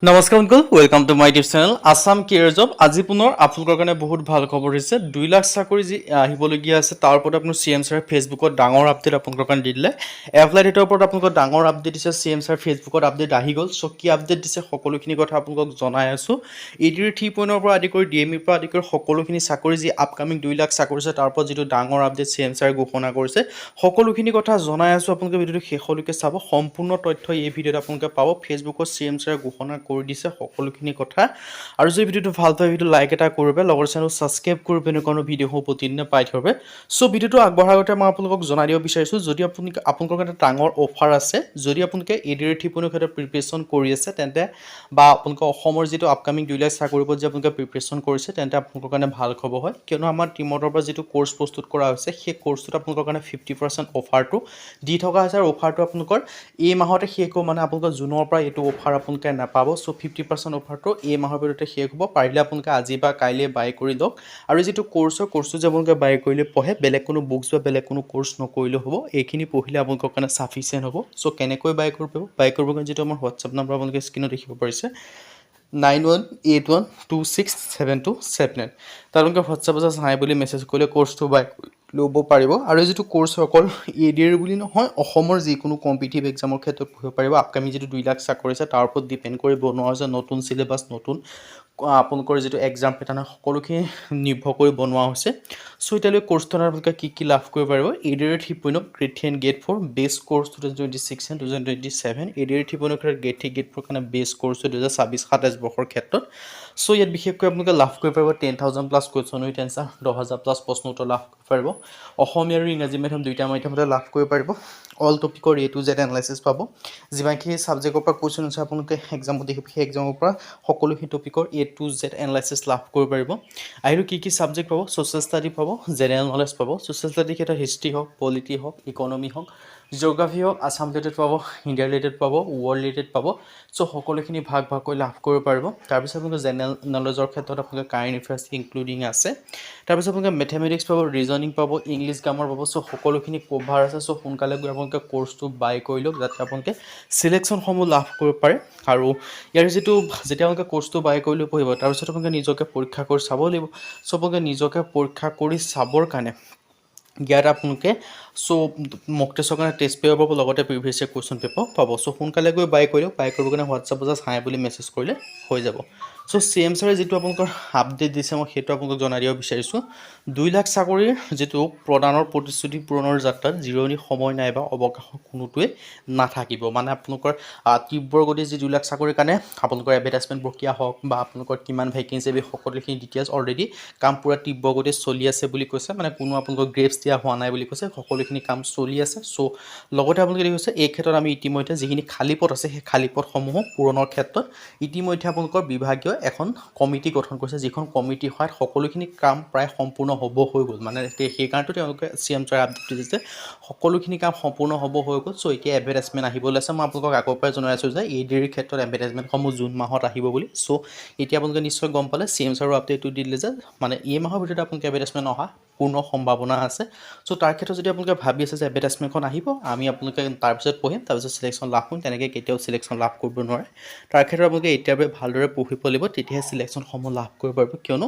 নমস্কাৰ uncle welcome to my YouTube channel Assam care job আজি পুনৰ আপোনালোকৰ কাৰণে বহুত ভাল খবৰ হৈছে 2 লাখ চাকৰি যি আহিবলগীয়া আছে তাৰ ওপৰত আপোনাৰ চিএম ছাৰ ফেচবুকত ডাঙৰ আপডেট আপোনালোকৰ কাৰণে দি দিলে এপ্লাই ডেটৰ ওপৰত আপোনালোকৰ ডাঙৰ আপডেট দিছে চিএম ছাৰ ফেচবুকত আপডেট আহি গ'ল চ' কি আপডেট দিছে সকলোখিনি কথা আপোনালোকক জনাই আছোঁ ইডিৰ 3.0 পৰা আদি কৰি ডিএমইৰ পৰা আদি কৰি সকলোখিনি চাকৰি যি আপকামিং 2 লাখ চাকৰি আছে তাৰ ওপৰত যিটো ডাঙৰ আপডেট চিএম ছাৰে ঘোষণা কৰিছে সকলোখিনি কথা জনাই আছোঁ আপোনালোকে ভিডিঅ'টো শেষলৈকে চাব সম্পূৰ্ণ তথ্য এই ভিডিঅ'ত আপোনালোকে পাব ফেচবুকত চিএম ছাৰে ঘোষণা কৰি দিছে সকলোখিনি কথা আৰু যদি ভিডিঅ'টো ভাল পায় ভিডিঅ' লাইক এটা কৰিবে লগৰ চেনেল সাবস্ক্ৰাইব কৰিবে কোনো ভিডিঅ' প্ৰতিদিনে পাই থবে সো ভিডিঅ'টো আগবঢ়াৰ আগতে মই আপোনালোকক জনাই দিব বিচাৰিছো যদি আপোনালোকৰ কাৰণে ডাঙৰ অফাৰ আছে যদি আপোনালোকে এডিআৰ 3.0 ক্ষেত্ৰত প্ৰিপাৰেচন কৰি আছে তেন্তে বা আপোনালোকৰ অসমৰ যিটো আপকামিং 2 লাখ চাকৰিৰ ওপৰত যে আপোনালোকে প্ৰিপাৰেচন কৰিছে তেন্তে আপোনালোকৰ কাৰণে ভাল খবৰ হয় কিয়নো আমাৰ টিমৰ পৰা যিটো কোৰ্স প্ৰস্তুত কৰা হৈছে সেই কোৰ্সটোত আপোনালোকৰ কাৰণে 50% অফাৰটো দি থকা হৈছে আৰু অফাৰটো আপোনালোকৰ এই মাহতে শেষ হ'ব মানে আপোনালোকৰ জুনৰ পৰা এইটো অফাৰ আপোনালোকে নাপাব সো 50% অফাৰটো এই মাহৰ ভিতৰতে শেষ হ'ব পাৰিলে আপোনালোকে আজি বা কাইলৈ বাই কৰি লওক আৰু যেটো কোৰ্সটো যে আপোনালোকে বাই কৰিলে পঢ়ে বেলেগ কোনো বুকছ বা বেলেগ কোনো কোৰ্স নকৰিলে হ'ব এইখিনি পঢ়িলে আপোনালোকৰ কাৰণে সাফিচিয়েন্ট হ'ব সো কেনেকৈ বাই কৰিব কাৰণে যেটো আমাৰ হোৱাটসএপ নম্বৰ আপোনালোকে স্ক্ৰীনত দেখিব পাৰিছে 9181267279 তালোকে হোৱাটসএপত চাই বুলি মেছেজ কৰিলে কোৰ্সটো বাই ল'ব পাৰিব আৰু যেটো কোৰ্স অকল এডিআৰ বুলি নহয় অসমৰ যিকোনো কম্পিটিটিভ এক্সামৰ ক্ষেত্ৰত পঢ়িব পাৰিব আপকামিং যেটো 2 লাখ চাকৰি আছে তাৰ ওপৰত ডিপেন্ড কৰি বনোৱা হৈছে নতুন সিলেবাস নতুন আপোনালোকৰ যেটো এক্সাম পেটাৰ্ণ সকলোখিনি নিৰ্ভৰ কৰি বনোৱা হৈছে সো এতিয়ালৈ কোৰ্সটোৰ আপোনালোকে কি লাভ কৰিব পাৰিব ADR 3.0 grade 3 and grade 4 base course 2026 and 2027 ADR 3.0 grade 3 grade 4 কাৰণে বেস কোৰ্স 2026-27 বৰ্ষৰ ক্ষেত্ৰত সো ইয়াত বিশেষকৈ আপোনালোকে লাভ কৰিব পাৰিব 10000 plus question with answer 10000 plus প্ৰশ্ন উত্তৰ লাভ কৰিব পাৰিব অসমীয়া আৰু ইংৰাজী মাধ্যম দুইটা মাধ্যমতে লাভ কৰিব পাৰিব অল টপিকৰ A to Z এনালাইসিস পাব যিমানখিনি সাবজেক্টৰ পৰা কোৱেশ্চন আছে আপোনালোকে এক্সামত দেখি সেই এক্সামৰ পৰা সকলোখিনি টপিকৰ A to Z এনালাইসিস লাভ কৰিব পাৰিব আৰু কি সাবজেক্ট পাব সোশ্যাল ষ্টাডি পাব জেনাৰেল নলেজ পাব সোশ্যাল ষ্টাডি এটা হিষ্ট্ৰি হওক পলিটি হওক ইকোনমি হওক জিওগ্ৰাফি হওক আসাম ৰিলেটেড পাব ইণ্ডিয়া ৰিলেটেড পাব ওয়াৰ্ল্ড ৰিলেটেড পাব সো সকলোখিনি ভাগ কৰি লাভ কৰিব পাৰিব তাৰ পিছত আপোনালোকে জেনাৰেল নলেজৰ ক্ষেত্ৰত আপোনালোকে কাৰেণ্ট এফেয়াৰ্স ইনক্লুডিং আছে তাৰ পিছত আপোনালোকে ম্যাথমেটিক্স পাব ৰিজনিং পাব ইংলিশ গ্ৰামাৰ পাব সো সকলোখিনি কভাৰ আছে সো সোনকালে গৈ আপোনালোকে কোৰ্সটো বাই কৰি লওক যাতে আপোনালোকে সিলেকশন সমূহ লাভ কৰিব পাৰে আৰু ইয়াৰ যেটো যেতিয়া আপোনালোকে কোৰ্সটো বাই কৰি লৈ পঢ়িব তাৰ পিছত আপোনালোকে নিজকে পৰীক্ষা কৰি চাব লাগিব সো আপোনালোকে নিজকে পৰীক্ষা কৰি চাবৰ কাৰণে ইয়াত আপোনালোকে সো মক টেষ্টৰ কাৰণে টেষ্ট পেপাৰ পাব লগতে প্ৰিভিয়াছ ইয়াৰ কোৱেশ্চন পেপাৰ পাব সো সোনকালে গৈ বাই কৰি লওক বাই কৰিব কাৰণে হোৱাটসএপত জাস্ট হাই বুলি মেছেজ কৰিলে হৈ যাব সো চিএম ছাৰে যেটো আপোনালোকৰ আপডেট দিছে মই হেতু আপোনালোকক জনাই দিব বিচাৰিছো 2 লাখ চাকৰিৰ যেটো প্ৰদানৰ প্ৰতিশ্ৰুতি পূৰণৰ যাত্ৰাত জিৰণি সময় নাই বা অৱকাশ কোনোটোৱে নাথাকিব মানে আপোনালোকৰ তীব্ৰ গতি যি 2 লাখ চাকৰিৰ কাৰণে আপোনালোকৰ এডভাৰটাইজমেন্ট প্ৰক্ৰিয়া হওক বা আপোনালোকৰ কিমান ভেকেন্সি বি সকলোখিনি ডিটেইলছ অলৰেডি কাম পুৰা তীব্ৰ গতি চলি আছে বুলি কৈছে মানে কোনো আপোনালোকৰ গ্ৰেভছ দিয়া হোৱা নাই বুলি কৈছে সকলোখিনি কাম চলি আছে সো লগতে আপোনালোকে দেখিছে এই ক্ষেত্ৰত আমি ইতিমধ্যে যিখিনি খালী পদ আছে সেই খালী পদসমূহ পূৰণৰ ক্ষেত্ৰত ইতিমধ্যে আপোনালোকৰ বিভাগীয় এখন কমিটি গঠন কৰিছে যিখন কমিটি হয় সকলোখিনি কাম প্ৰায় সম্পূৰ্ণ হ'ব হৈ গ'ল মানে সেই কাৰণটো তেওঁলোকে চিএম ছাৰ আপডেট দিছে সকলোখিনি কাম সম্পূৰ্ণ হ'ব হৈ গ'ল সো এতিয়া এডভাৰটাইজমেন্ট আহিবলৈ আছে মই আপোনালোকক আগৰ পৰাই জনাই আছো যে এডিৰ ক্ষেত্ৰত এডভাৰটাইজমেন্ট সমূহ জুন মাহত আহিব বুলি সো এতিয়া আপোনালোকে নিশ্চয় গম পালে চিএম ছাৰৰ আপডেটটো দি দিলে যে মানে এই মাহৰ ভিতৰত আপোনালোকে এডভাৰটাইজমেন্ট অহা পূৰ্ণ সম্ভাৱনা আছে সো তাৰ ক্ষেত্ৰত যদি আপোনালোকে ভাবি আছে যে এডভাৰটাইজমেন্টখন আহিব আমি আপোনালোকে তাৰ পিছত পঢ়িম তাৰ পিছত সিলেকশন লাভ কৰিম তেনেকৈ কেতিয়াও সিলেকশন লাভ কৰিব নোৱাৰে তাৰ ক্ষেত্ৰত আপোনালোকে এতিয়াৰ ভালদৰে পঢ়িব লাগিব তেতিয়াহে সিলেকশন সমূহ লাভ কৰিব পাৰিব কিয়নো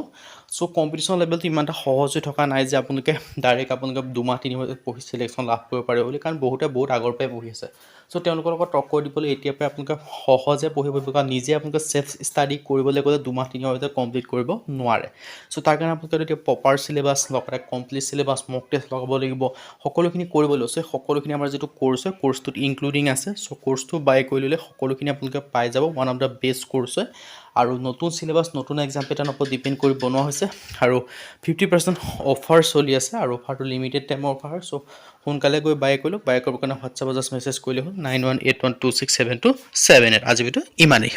সো কম্পিটিশন লেভেলটো ইমানটা সহজ হৈ থকা নাই যে আপোনালোকে ডাইৰেক্ট আপোনালোকে 2 মাহ 3 মাহ পঢ়ি সিলেকশন লাভ কৰিব পাৰিব বুলি কাৰণ বহুত আগৰ পৰাই পঢ়ি আছে সো তেওঁলোকৰ লগত টক্কৰ দিবলৈ এতিয়াৰ পৰা আপোনালোকে সহজে পঢ়িব কাৰণ নিজে আপোনালোকে সেলফ ষ্টাডি কৰিবলৈ গ'লে 2 মাহ 3 মাহৰ ভিতৰত কমপ্লিট কৰিব নোৱাৰে সো তাৰ কাৰণে আপোনালোকে এতিয়া প্ৰপাৰ সিলেবাস লগতে কমপ্লিট সিলেবাস মক টেষ্ট লগাব লাগিব সকলোখিনি কৰিব লৈছে সকলোখিনি আমাৰ যেটো কোৰ্স হয় কোৰ্সটোত ইনক্লুডিং আছে সো কোৰ্সটো বাই কৰি ললে সকলোখিনি আপোনালোকে পাই যাব one of the best course হয় আৰু নতুন সিলেবাস নতুন এক্সাম পেটাৰ্ণ ওপৰত ডিপেন্ড কৰি বনোৱা হৈছে আৰু 50% অফাৰ চলি আছে আৰু অফাৰটো লিমিটেড টাইমৰ অফাৰ সো সোনকালে গৈ বাই কৰি লওক বাই কৰিবৰ কাৰণে হোৱাটসএপত জাস্ট মেছেজ কৰিলে হ'ল 9181267278 আজি ভিডিঅ' ইমানেই